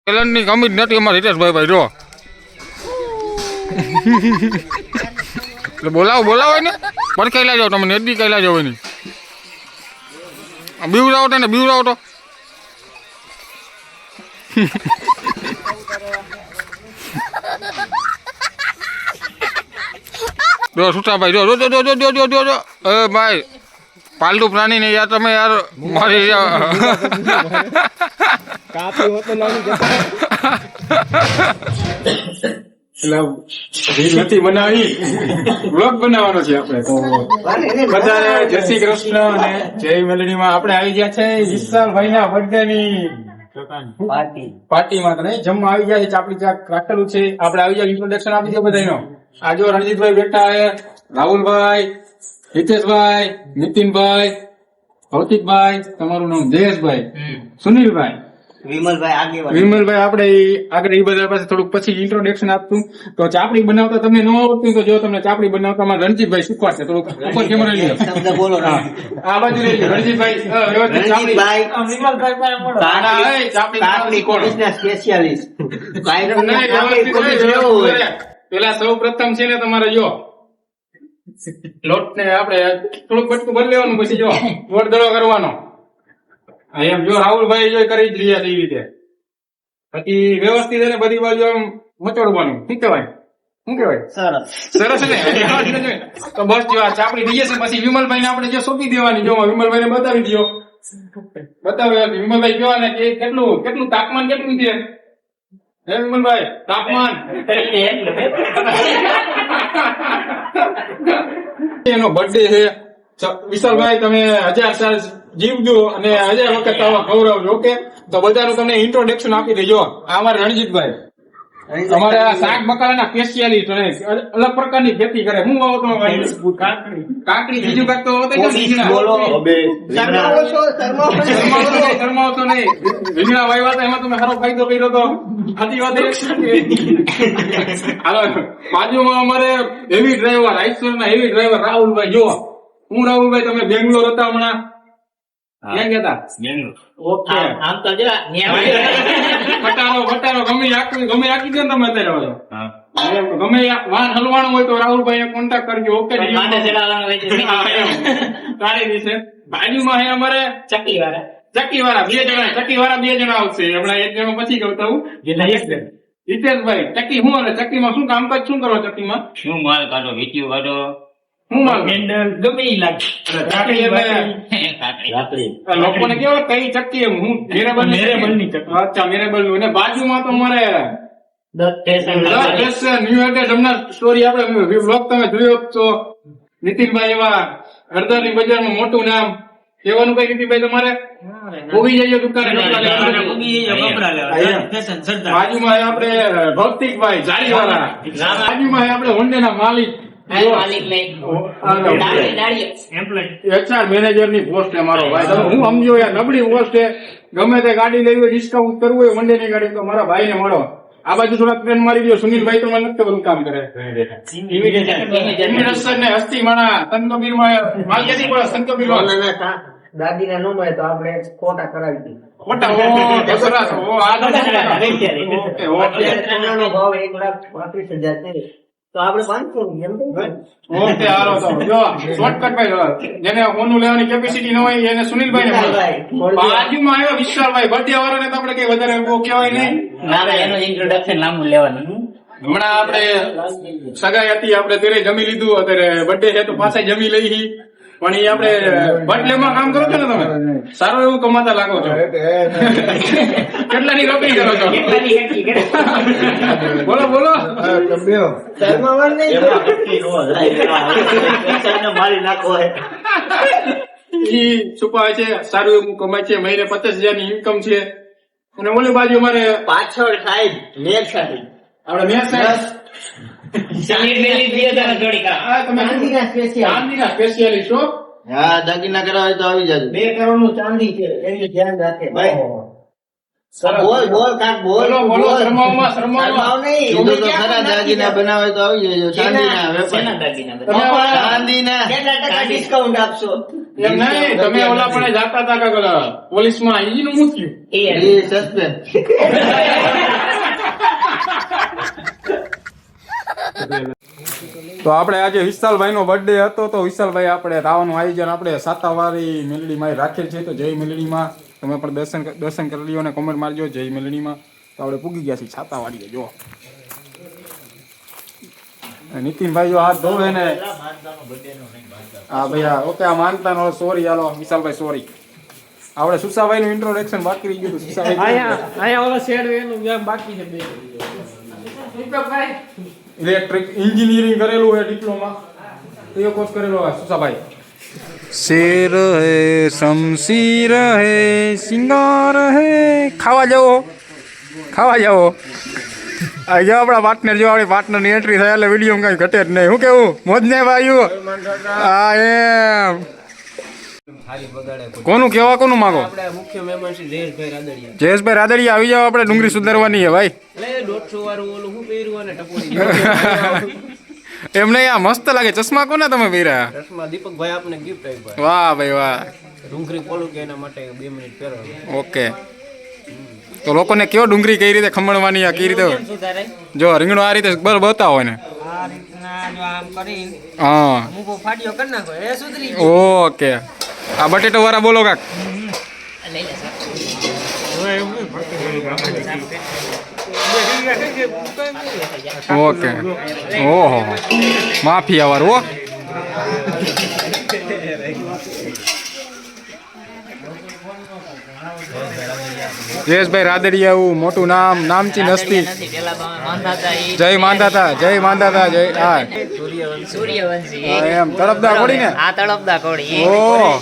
ની કમી જ નથી અમારે હિતેશભાઈ ભાઈ જો એટલે બોલાવો ને પર કઈલા જાવ તમે નેડી કઈલા જાવ ને બીવરાવો તો ને બીવરાવો તો જો સુતા ભાઈ જો એ ભાઈ પાલતુ પ્રાણી ને યાર તમે યાર મારી કાપી હોતો લાવી એટલે નથી બનાવી બ્લોગ બનાવવાનો છે આપણે તો બધા જય શ્રી કૃષ્ણ અને જય મેલડી માં આપણે આવી ગયા છે વિશાલભાઈ ના બર્થડે ની પાર્ટીમાં તમે જમવા આવી ગયા છે ચાપડી ચાક રાખેલું છે આપણે આવી ગયા ઇન્ટ્રોડક્શન આપી દો બધાનો આ જો રણજીતભાઈ બેઠા છે રાહુલભાઈ હિતેશભાઈ નીતિનભાઈ ભૌતિકભાઈ તમારું નામ જયેશભાઈ સુનિલભાઈ વિમલભાઈ આપણે આગળ એ બધા પાસે થોડુંક પછી ઇન્ટ્રોડક્શન આપતું તો ચાપડી બનાવતા તમને ન આવડતું તો જો તમને ચાપડી બનાવતા મારા રણજીતભાઈ શીખવાડશે થોડુંક ઉપર કેમેરા લઈ બોલો આ બાજુ લઈ રણજીતભાઈ પેલા સૌ પ્રથમ છે ને તમારે જો લોટ ને આપડે થોડુંક બટકું ભરી લેવાનું પછી જો ગોળ દડો કરવાનો એમ જો રાહુલભાઈ જો કરી જ રહ્યા છે એ રીતે પછી વ્યવસ્થિત એને બધી બાજુ આમ મચોડવાનું શું કેવાય સરસ ને તો બસ જો આ ચાપડી થઈ જશે પછી વિમલભાઈ ને આપણે જો સોંપી દેવાની જો વિમલભાઈ ને બતાવી દો વિમલભાઈ કેવા ને કે કેટલું તાપમાન કેટલું છે હે વિમલભાઈ તાપમાન એનો બર્થડે છે વિશાલભાઈ તમે 1000 સાલ જીવજો અને 1000 વખત આવા ગૌરવ ઓકે તો બધાનું તમને ઇન્ટ્રોડક્શન આપી દેજો આ અમારે રણજીતભાઈ અમારે આ શાક બકાલાના સ્પેશિયાલિસ્ટ અને અલગ પ્રકારની ખેતી કરે હું વાવો તો કાકડી બીજું કાક તો શરમાવતો નહીં રીંગણા વાવ્યા હતા એમાં તમે સારો ફાયદો કર્યો તો આથી વાત હાલો બાજુમાં અમારે હેવી ડ્રાઈવર આઈસર ના હેવી ડ્રાઈવર રાહુલભાઈ જો હું રાહુલભાઈ તમે બેંગ્લોર હતા હમણાં ક્યાં ગયા હતા ગમે રાખી દે ને તમે અત્યારે ગમે વાહન હલવાનું હોય તો રાહુલભાઈ ને કોન્ટેક્ટ કરજો ઓકે સારી રીતે બાજુમાં હે અમારે ચક્કી વાળા બે જણા આવશે હમણાં એક જણા પછી કહું હિતેશભાઈ ચક્કી હું અને ચક્કીમાં શું કામકાજ શું કરો ચક્કીમાં શું માલ કાઢો વીટીઓ કાઢો હું માલ હેન્ડલ ગમે ઈ લાગે લોકોને કેવો કઈ ચક્કી એમ હું મેરેબલ ની ચક્કી અચ્છા મેરેબલ નું અને બાજુમાં તો મારે ન્યુ એડ્રેસ હમણાં સ્ટોરી આપણે બ્લોગ તમે જોયો તો નીતિનભાઈ એવા હળદર ની બજાર નું મોટું નામ કેવાનું કઈ નીતિનભાઈ તમારે ઉભી જઈએ દુકાને બાજુમાં આપણે ભૌતિકભાઈ જારી વાળા બાજુમાં આપણે હોન્ડા ના માલિક મેનેજર ની પોસ્ટ છે મારો ભાઈ હું સમજો યાર નબળી પોસ્ટ છે ગમે તે ગાડી લેવી હોય ડિસ્કાઉન્ટ કરવું હોય વંડે ની ગાડી તો મારા ભાઈ ને મળો આ બાજુ થોડાક ટ્રેન મારી દો સુનિલભાઈ તો મને બધું કામ કરે હસ્તી માણા સંતોબીર માં માલ ક્યાંથી પડે સંતોબીર દાદી ને ન મળે તો આપણે ખોટા કરાવી દઈએ ખોટા ભાવ 1,35,000 છે તો આપણે 500 ઓકે હાલો તો જો શોર્ટકટ ભાઈ જેને ઓનું લેવાની કેપેસિટી ન હોય એને સુનિલભાઈ ને બાજુમાં આવ્યો વિશાલભાઈ બર્થડે વાળાને તો આપણે કઈ વધારે કહેવાય નહીં એનું ઇન્ટ્રોડક્શન લાંબુ લેવાનું હમણાં આપણે સગાઈ હતી આપણે ત્યારે જમી લીધું અત્યારે બર્થડે છે તો પાછા જમી લઈ પણ એ આપણે બટલેમાં કામ કરો છો ને તમે સારું એવું કમાતા લાગો છો કેટલાની રોકડી કરો છો બોલો ઈ છુપાવે છે સારું એવું કમાય છે મહિને 50,000 ની ઇન્કમ છે અને ઓલી બાજુ અમારે પાછળ સાહેબ મેર સાહેબ આપણે મેર સાહેબ સ્પેશિયાલિસ્ટ હો હા દાગીના કરાવે તો આવી જાય 2 કરોડ નું ચાંદી છે એનું ધ્યાન રાખે ભાઈ બોલ કાક બોલો શરમાવ નહીં તો ખરા દાગીના બનાવે તો આવી જાય ચાંદીના વેપાર ચાંદીના કેટલા ટકા ડિસ્કાઉન્ટ આપશો એમ નહીં તમે ઓલા પણ જાતા હતા પોલીસ માં ઈ નું મૂક્યું એ સસ્પેન્ડ તો આપણે આજે વિશાલભાઈનો બર્થડે હતો તો વિશાલભાઈ આપણે રાવાનું આયોજન આપણે સાતાવારી મેલડીમાં રાખેલ છે. તો જય મેલડીમાં તમે પણ દર્શન કરી લ્યો અને કોમેન્ટ મારજો જય મેલડીમાં. તો આપણે પૂગી ગયા છીએ છાતાવાડીએ. જો નીતિનભાઈ જો હાથ ધોવે ને હા ભૈયા ઓકે આ માનતા નો સોરી. હાલો વિશાલભાઈ સોરી. આપણે સુસાભાઈ નું ઇન્ટ્રોડક્શન બાકી રહી ગયું. ઇલેક્ટ્રિક એન્જિનિયરિંગ કરેલું છે ડિપ્લોમા એ કોર્સ કરેલો છે સુસાભાઈ. શેર હે શમશીર હે સિંગાર હે ખાવા જાઓ આ જો આપણા પાર્ટનર જો આપણી પાર્ટનરની એન્ટ્રી થાય એટલે વિડીયો કઈ ઘટે જ નહીં. શું કેવું મોજ ને ભાઈ? હા એમ કોનું કેવા કોનું માંગો? મુખ્ય મહેમાન શ્રી જયેશભાઈ રાદડિયા. જયેશભાઈ રાદડિયા આવી જાવ. આપણે ડુંગળી સુધારવાની છે ભાઈ. 150 વાળું ઓલું હું પહેર્યું અને ટપોરી એમ નહીં આ મસ્ત લાગે. ચશ્મા કોના તમે પહેર્યા? ચશ્મા દીપકભાઈ આપને ગિફ્ટ આપ્યા. વાહ ભાઈ વાહ. ડુંગળી પોલું કે એના માટે 2 મિનિટ પહેરો. ઓકે તો લોકોને કયો ડુંગળી કઈ રીતે ખમણવાની આ કઈ રીતે જો રીંગણો આ રીતે બર બતાવો ને હા ઓકે. આ બટેટો વાળા બોલો કાક. ઓકે ઓહો માફિયા વાળું હો. જયેશભાઈ રાદડિયા એવું મોટું નામ નામચીન હસ્તી. જય માંધાતા જય માંધાતા જય હા એમ તળપદા કોડી ને આ તળપદા કોડી ઓહ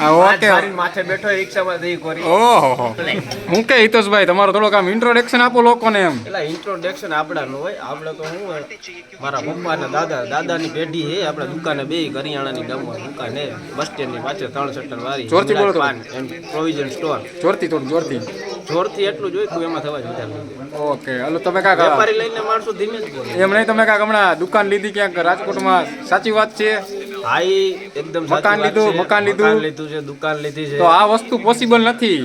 ઓકે માથે બેઠો રિક્ષામાં દઈ કરી. ઓહો હું કે હિતેશભાઈ તમારો થોડોક આમ ઇન્ટ્રોડક્શન આપો લોકોને. એમ પેલા ઇન્ટ્રોડક્શન આપડાનું હોય. આપણે તો શું હોય મારા પપ્પાના દાદાની પેઢી હે. આપણા દુકાને બે કરિયાણાની ગામમાં દુકાન હે બસ સ્ટેન્ડ ની પાછળ 3 શટર વાળી જોરથી બોલો તો. એમ પ્રોવિઝન સ્ટોર. જોરથી થોડું જોરથી એટલું જોઈતું એમાં થવા જ વધારે. ઓકે હાલો તમે કાક વેપારી લઈને માણસો ધીમે જ બોલે. એમ નહીં તમે કાક હમણાં દુકાન લીધી ક્યાંક રાજકોટમાં સાચી વાત છે? હા ઈ એકદમ મકાન લીધું લીધું છે દુકાન લીધી છે. તો આ વસ્તુ પોસિબલ નથી.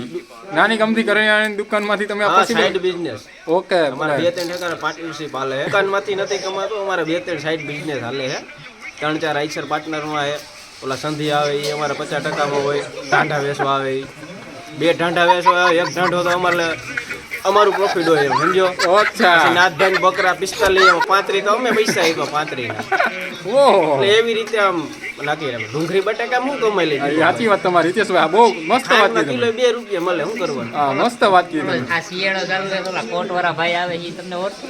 નાની ગમતી કરિયાણાની દુકાનમાંથી તમે આ પોસિબલ સાઈડ બિઝનેસ. ઓકે અમારે 2-3 ઠેકાણે પાર્ટનરશિપ હાલે છે. દુકાનમાંથી નથી કમાતો. અમારે 2-3 સાઈડ બિઝનેસ હાલે છે. 3-4 આઈસર પાર્ટનરમાં છે. ઓલા સંધિ આવે એ અમારે 50% હોય. ઢાંઢા વેચવા આવે 2 ઢાંઢા વેચવા આવે. 1 ઢાંઢો તો અમારું પ્રોફિટ હોય એમ સમજો. અચ્છા નાથભાઈ બકરા 45 35 તો અમે પૈસા આપ્યા 35 ઓહો એટલે એવી રીતે આમ નાખી રહ્યા. ડુંગળી બટાકા હું કમાઈ લઈ. સાચી વાત તમારી હિતેશભાઈ. આ બહુ મસ્ત વાત કીધી કિલો 2 રૂપિયા મળે. શું કરવાનું? હા મસ્ત વાત કીધી તમે. આ શિયાળો ચાલુ છે પેલા કોટ વાળા ભાઈ આવે એ તમને ઓળખો?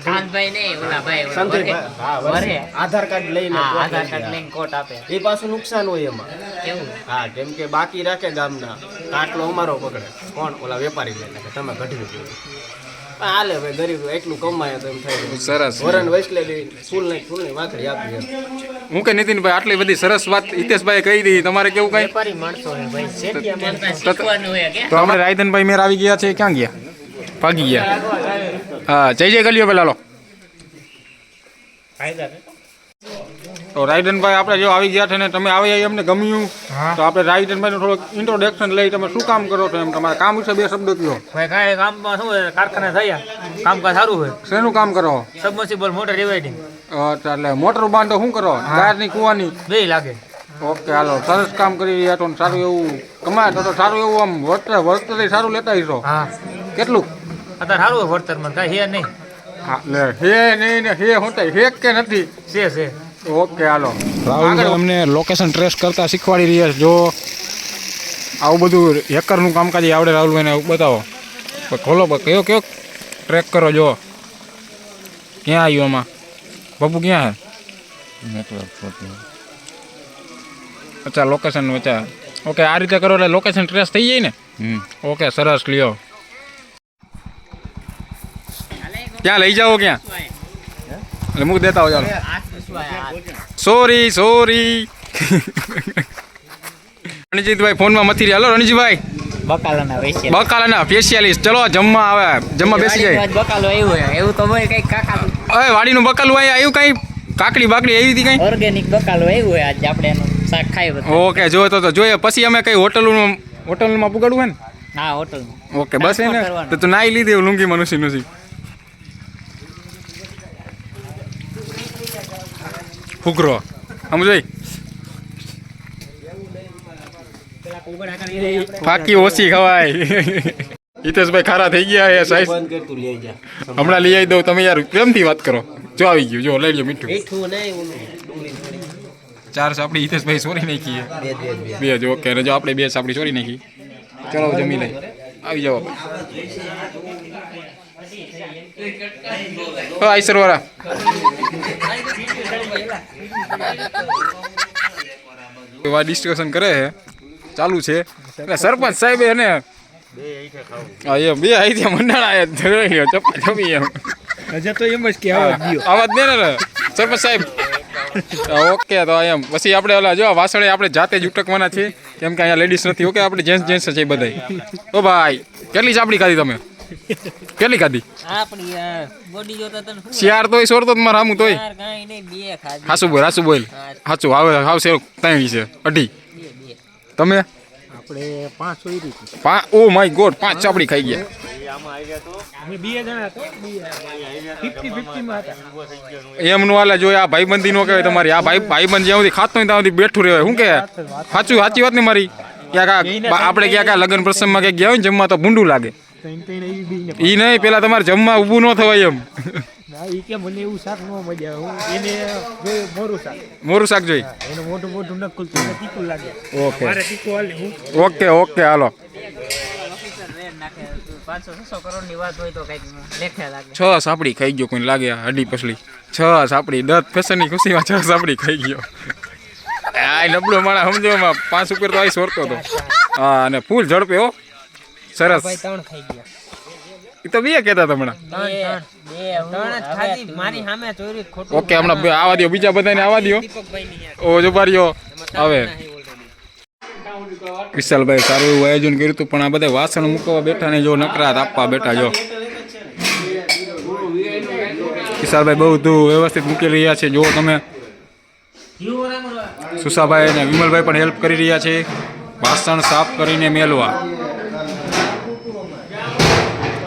ખાનભાઈ નહીં ઓલા ભાઈ વરે આધાર કાર્ડ લઈને હા આધાર કાર્ડ લઈને કોટ આપે એ પાછું નુકસાન હોય એમાં. કેવું? હા કેમ કે બાકી રાખે ગામના કાટલો અમારો પકડે. કોણ? ઓલા વેપારી લે કે તમે ઘટી ગયું. હાલે ભાઈ ગરીબ એટલું કમાય તો એમ થાય. સરસ વરણ વૈસલેલી ફૂલની વાકડી આપી એમ. હું કે નીતિનભાઈ આટલી બધી સરસ વાત હિતેશભાઈ કહી દીધી. તમારે કેવું કઈ? વેપારી માણસો હે ભાઈ શેઠિયા માણસો શીખવાનું હોય કે તો આપણે રાયધનભાઈ મેર આવી ગયા છે. ક્યાં ગયા? ભાગી ગયા. હા જય ગલિયો પેલા લો. તો રાયધનભાઈ આપણે જો આવી ગયા છે ને તમે આવી અમને ગમ્યું તો આપણે રાયધનભાઈ નું થોડુંક ઇન્ટ્રોડક્શન લઈ. તમે શું કામ કરો છો એમ તમારા કામ વિશે 2 શબ્દો કહો. ભાઈ કાંઈ કામમાં શું હોય કારખાના થયા કામકાજ સારું હોય. શેનું કામ કરો? સબમર્સિબલ મોટર રિવાઇડિંગ અચ્છા એટલે મોટર બાંધો શું કરો? ગાયરની કુવાની? 2 લાગે. ઓકે હાલો સરસ કામ કરી રહ્યા છો. સારું એવું કમાય તો સારું એવું આમ વળતર સારું લેતા હશો. હા કેટલું અત્યારે સારું હોય વળતરમાં કાંઈ હે નહીં. હા લે હે નહીં ને હે હું હે કે નથી છે ઓકે હાલો આગળ અમને લોકેશન ટ્રેસ કરતા શીખવાડી રહ્યા છે. જો આવું બધું હેકરનું કામકાજ આવડે રાહુલભાઈને બતાવો. ખોલો કયો ટ્રેક કરો. જો ક્યાં આવ્યું આમાં બાપુ? ક્યાં હે? અચ્છા લોકેશન અચ્છા ઓકે આ રીતે કરો એટલે લોકેશન ટ્રેસ થઈ જાય ને. ઓકે સરસ લ્યો. ક્યાં લઈ જાઓ? ક્યાં એટલે મૂક દેતા હો. ચાલો સોરી રણજીતભાઈ ફોનમાં મથી રહ્યા. Hello Ranjitbhai બકાલાના specialist. ચલો જમવા આવે જમવા બેસી જાય. બકાલો આવ્યું એવું તો હોય કઈ કાકા હવે વાડીનું બકાલું આવ્યું કઈ કાકડી બાકડી આવી હતી કઈ ઓર્ગેનિક બકાલો આવ્યું હોય આજે આપણે એનું શાક ખાયું. ઓકે જો તો જોઈએ પછી અમે કઈ હોટલમાં પુગાડવું હે ને? હા હોટલ. ઓકે બસ એને તો નાઈ લીધી લુંગી મનુષ્ય નુસી. ફુકરો સમજાય ફાકી ઓછી ખવાય હિતેશભાઈ ખારા થઈ ગયા એ સાઈઝ હમણાં લઈ આવી દઉં તમે યાર પ્રેમથી વાત કરો જો આવી ગયું જો લઈ લો મીઠું ચાર સાપડી હિતેશભાઈ સોરી નાખી બે જ ઓકે અને જો આપણે બે સાપડી સોરી નાખી ચલો જમી લઈ આવી જાઓ આઈસર વાળા એવા ડિસ્કશન કરે છે ચાલુ છે એટલે સરપંચ સાહેબ એને હા એમ બે આવી મંડાણા ચપ્પા જમી એમ તો એમ જ કે આવાજ દે ને સરપંચ સાહેબ ઓકે તો એમ પછી આપણે ઓલા જો વાસણે આપણે જાતે જ ઉટકવાના છે કેમ કે અહીંયા લેડીઝ નથી ઓકે આપણે જેન્ટ્સ છે બધા ઓ ભાઈ કેટલી ચાપડી ખાધી તમે કેટલી ખાધી આપણી બોડી જોતા તને શું શિયાર તોય સોરતો મારે હામું તોય યાર કાંઈ નહીં બે ખાધી હાસુ બોલ હાચું હવે હાવ છે ત્રણ છે અઢી તમે આપણે 5 હોય રીતે ઓ માય ગોડ 5 ચાપડી ખાઈ ગયા અમે બે જણા તો 50-50 માં હતા એમનું હાલે જો આ ભાઈબંધી નો કહેવાય તમારી આ ભાઈબંધ જ્યાં સુધી ખાતો હોય ત્યાં સુધી બેઠું રહેવાય શું કે સાચી વાત ને મારી ક્યાંક આપણે ક્યાંક લગ્ન પ્રસંગમાં ક્યાંક ગયા હોય ને જમવા તો ભૂંડું લાગે ઈ નહીં પેલા તમારે જમવા ઊભું ન થવાય એમ ઈ કે મને એવું શાક ન મજા હું એને મોરું શાક જોઈ એનું મોટું નકલ તો તીખું લાગે ઓકે મારે તીખું હાલે હું ઓકે હાલો 500-600 કરોડની વાત હોય તો કઈક લેખે લાગે 6 સાપડી ખાઈ ગયો કોઈ લાગે હડી પસલી 6 સાપડી 10 ફેશનની ખુશીમાં 6 સાપડી ખાઈ ગયો આ નબળો માણા સમજવામાં 5 ઉપર તો આઈ સોરતો હતો હા અને ફૂલ ઝડપે હો સરસ ભાઈ 3 ખાઈ ગયા એ તો બે કહેતા તમને ત્રણ ખાધી મારી સામે ચોરી ખોટું ઓકે હમણાં આવા દો બીજા બધાને આવા દો ઓ જબારીઓ હવે વિશાલભાઈ સારું એવું આયોજન કર્યું હતું પણ આ બધા વાસણ મૂકવા બેઠા ને જો નકરાત આપવા બેઠા જો વિશાલભાઈ બહુ બધું વ્યવસ્થિત મૂકી રહ્યા છે જો તમે સુસાભાઈ અને વિમલભાઈ પણ હેલ્પ કરી રહ્યા છે વાસણ સાફ કરીને મેલવા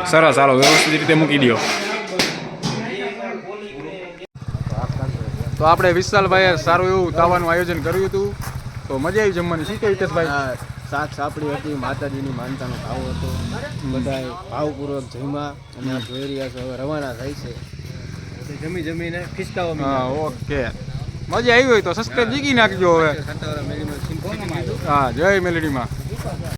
સરસ હાલો વ્યવસ્થિત રીતે મૂકી દો તો આપણે વિશાલભાઈએ સારું એવું તાવાનું આયોજન કર્યું હતું તો મજા આવી જમવાની શું કે હિતેશભાઈ શાક સાપડી હતી માતાજીની માનતાનો ભાવ હતો બધા ભાવપૂર્વક જમ્યા અને આ જોઈ રહ્યા છો હવે રવાના થાય છે જમીને ખિસકાવા હા ઓકે મજા આવી હોય તો સબસ્ક્રાઇબ જીગી નાખજો હવે હા જય મેલડીમાં